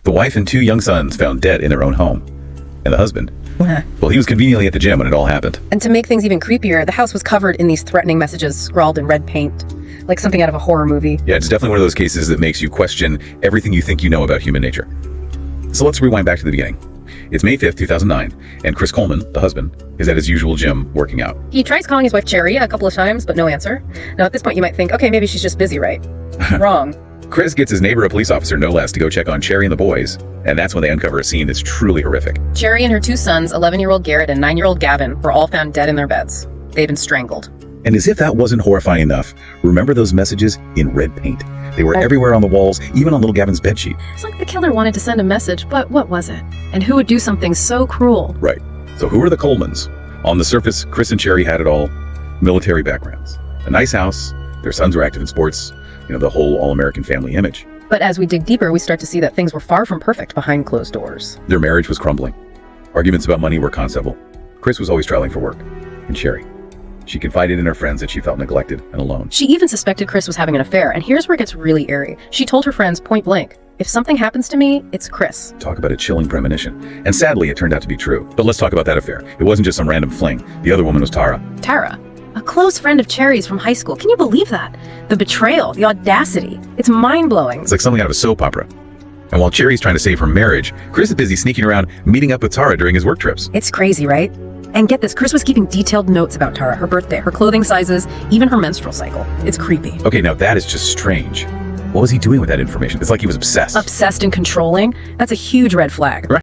The wife and 2 young sons found dead in their own home. And the husband, well, he was conveniently at the gym when it all happened. And to make things even creepier, the house was covered in these threatening messages scrawled in red paint, like something out of a horror movie. Yeah, it's definitely one of those cases that makes you question everything you think you know about human nature. So let's rewind back to the beginning. It's May 5th, 2009, and Chris Coleman, the husband, is at his usual gym working out. He tries calling his wife Cherry a couple of times, but no answer. Now at this point you might think, okay, maybe she's just busy, right? Wrong. Chris gets his neighbor, a police officer, no less, to go check on Cherry and the boys, and that's when they uncover a scene that's truly horrific. Cherry and her 2 sons, 11-year-old Garrett and 9-year-old Gavin, were all found dead in their beds. They'd been strangled. And as if that wasn't horrifying enough, remember those messages in red paint? They were everywhere on the walls, even on little Gavin's bedsheet. It's like the killer wanted to send a message, but what was it? And who would do something so cruel? Right. So who are the Colemans? On the surface, Chris and Cherry had it all. Military backgrounds. A nice house. Their sons were active in sports. The whole all-American family image. But as we dig deeper, we start to see that things were far from perfect behind closed doors. Their marriage was crumbling. Arguments about money were constant. Chris was always traveling for work. And Cherry, she confided in her friends that she felt neglected and alone. She even suspected Chris was having an affair, and here's where it gets really eerie. She told her friends point blank, if something happens to me, it's Chris. Talk about a chilling premonition. And sadly, it turned out to be true. But let's talk about that affair. It wasn't just some random fling. The other woman was Tara. Tara? A close friend of Cherry's from high school. Can you believe that? The betrayal, the audacity. It's mind-blowing. It's like something out of a soap opera. And while Cherry's trying to save her marriage, Chris is busy sneaking around, meeting up with Tara during his work trips. It's crazy, right? And get this, Chris was keeping detailed notes about Tara, her birthday, her clothing sizes, even her menstrual cycle. It's creepy. Okay, now that is just strange. What was he doing with that information? It's like he was obsessed. Obsessed and controlling? That's a huge red flag. Right.